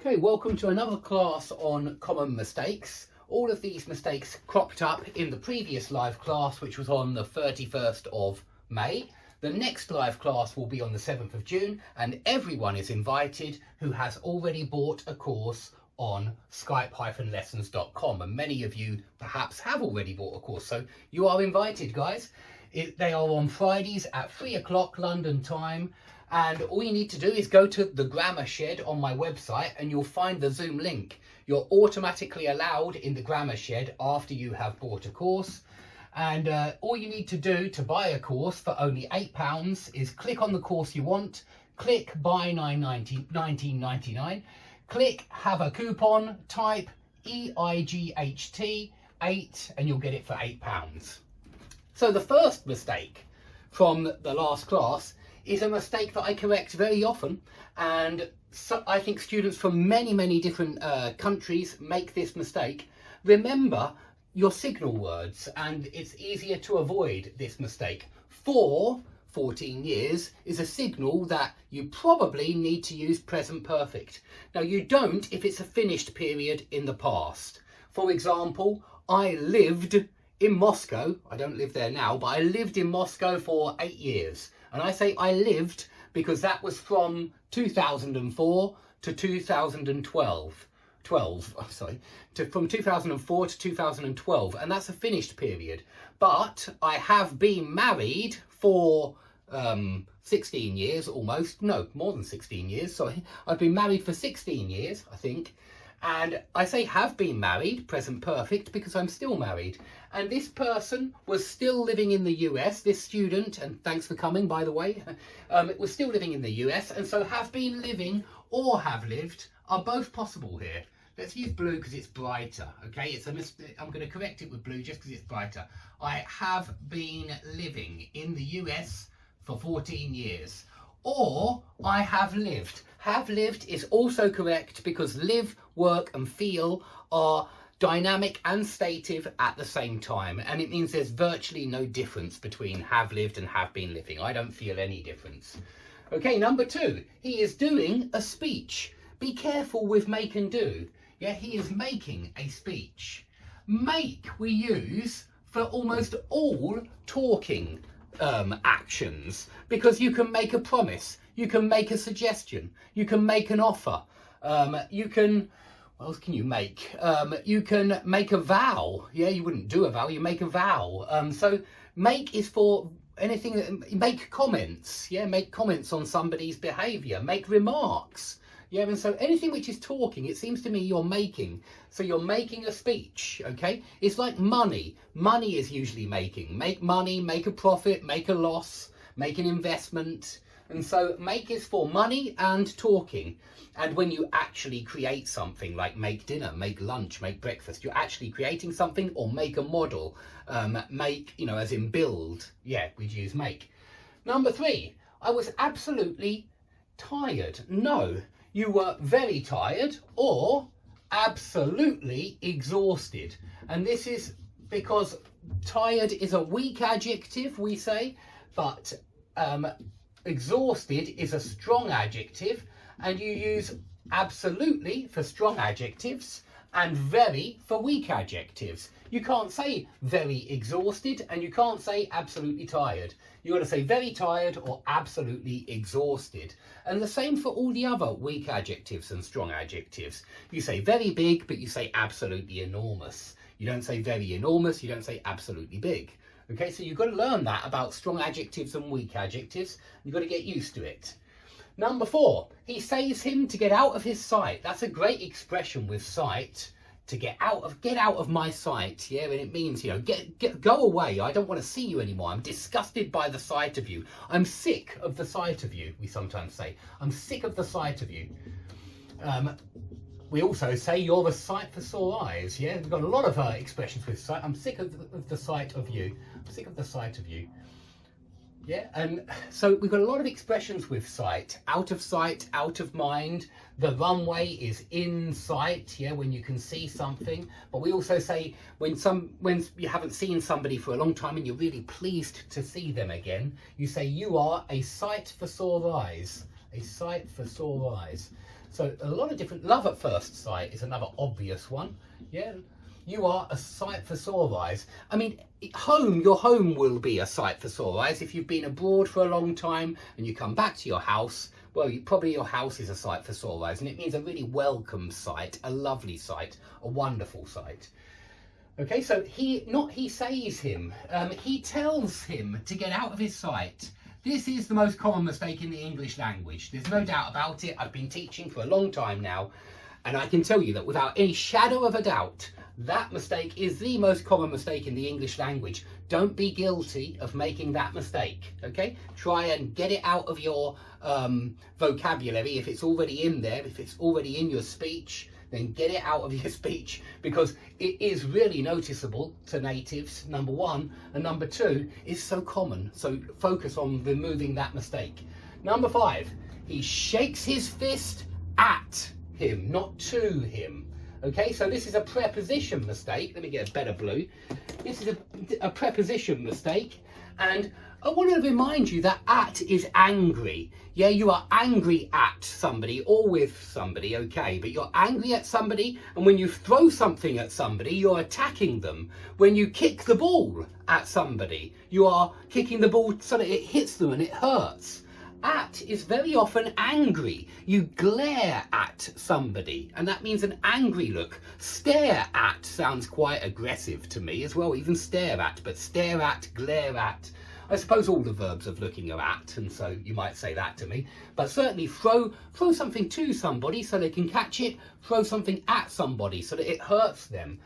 Okay, welcome to another class on common mistakes. All of these mistakes cropped up in the previous live class, which was on the 31st of May. The next live class will be on the 7th of June, and everyone is invited who has already bought a course on Skype-lessons.com, and many of you perhaps have already bought a course, so you are invited, guys. They are on Fridays at 3 o'clock London time. And all you need to do is go to the Grammar Shed on my website and you'll find the Zoom link. You're automatically allowed in the Grammar Shed after you have bought a course. And all you need to do to buy a course for only £8 is click on the course you want, click buy £19.99, click have a coupon, type EIGHT 8 and you'll get it for £8. So the first mistake from the last class is a mistake that I correct very often, and so I think students from many different countries make this mistake. Remember your signal words, and it's easier to avoid this mistake. For 14 years is a signal that you probably need to use present perfect. Now you don't if it's a finished period in the past. For example, I lived in Moscow. I don't live there now, but I lived in Moscow for 8 years. And I say I lived because that was from 2004 to 2012. From 2004 to 2012, and that's a finished period. But I have been married for 16 years almost. No, more than 16 years, sorry. I've been married for 16 years, I think. And I say have been married, present perfect, because I'm still married. And this person was still living in the US, this student, and thanks for coming, by the way, was still living in the US, and so have been living or have lived are both possible here. Let's use blue because it's brighter, okay? I'm going to correct it with blue just because it's brighter. I have been living in the US for 14 years. Or I have lived. Have lived is also correct because live, work and feel are dynamic and stative at the same time, and it means there's virtually no difference between have lived and have been living. I don't feel any difference. Okay, number 2, he is doing a speech. Be careful with make and do. Yeah, he is making a speech. Make we use for almost all talking actions, because you can make a promise, you can make a suggestion, you can make an offer, what else can you make? You can make a vow. Yeah, you wouldn't do a vow, you make a vow. So make is for anything, make comments. Yeah, make comments on somebody's behaviour, make remarks. Yeah, and so anything which is talking, it seems to me you're making. So you're making a speech, okay? It's like money. Money is usually making. Make money, make a profit, make a loss, make an investment. And so make is for money and talking. And when you actually create something like make dinner, make lunch, make breakfast, you're actually creating something, or make a model, make, as in build. Yeah, we'd use make. Number 3, I was absolutely tired. No. You were very tired or absolutely exhausted. And this is because tired is a weak adjective, we say, but exhausted is a strong adjective, and you use absolutely for strong adjectives and very for weak adjectives. You can't say very exhausted and you can't say absolutely tired. You've got to say very tired or absolutely exhausted. And the same for all the other weak adjectives and strong adjectives. You say very big, but you say absolutely enormous. You don't say very enormous, you don't say absolutely big. Okay, so you've got to learn that about strong adjectives and weak adjectives. You've got to get used to it. Number 4, he says him to get out of his sight. That's a great expression with sight. To get out of my sight. Yeah, and it means, go away. I don't want to see you anymore. I'm disgusted by the sight of you. I'm sick of the sight of you, we sometimes say. I'm sick of the sight of you. We also say you're a sight for sore eyes. Yeah, we've got a lot of expressions with sight. I'm sick of the sight of you. I'm sick of the sight of you. Yeah, and so we've got a lot of expressions with sight. Out of sight, out of mind. The runway is in sight, yeah, when you can see something. But we also say when you haven't seen somebody for a long time and you're really pleased to see them again, you say you are a sight for sore eyes. A sight for sore eyes. So a lot of different, love at first sight is another obvious one. Yeah, you are a sight for sore eyes. I mean, your home will be a sight for sore eyes. If you've been abroad for a long time and you come back to your house, well, probably your house is a sight for sore eyes, and it means a really welcome sight, a lovely sight, a wonderful sight. Okay, so he says him, he tells him to get out of his sight. This is the most common mistake in the English language. There's no doubt about it. I've been teaching for a long time now, and I can tell you that without any shadow of a doubt, that mistake is the most common mistake in the English language. Don't be guilty of making that mistake, okay? Try and get it out of your vocabulary. If it's already in there, if it's already in your speech, then get it out of your speech, because it is really noticeable to natives, number one, and number two, it's so common. So focus on removing that mistake. Number 5, he shakes his fist at him, not to him. Okay, so this is a preposition mistake. Let me get a better blue. This is a preposition mistake, and I want to remind you that at is angry. Yeah, you are angry at somebody or with somebody, okay, but you're angry at somebody, and when you throw something at somebody, you're attacking them. When you kick the ball at somebody, you are kicking the ball so that it hits them and it hurts. At is very often angry. You glare at somebody, and that means an angry look. Stare at sounds quite aggressive to me as well, even stare at, but stare at, glare at, I suppose all the verbs of looking are at, and so you might say that to me. But certainly throw something to somebody so they can catch it, throw something at somebody so that it hurts them.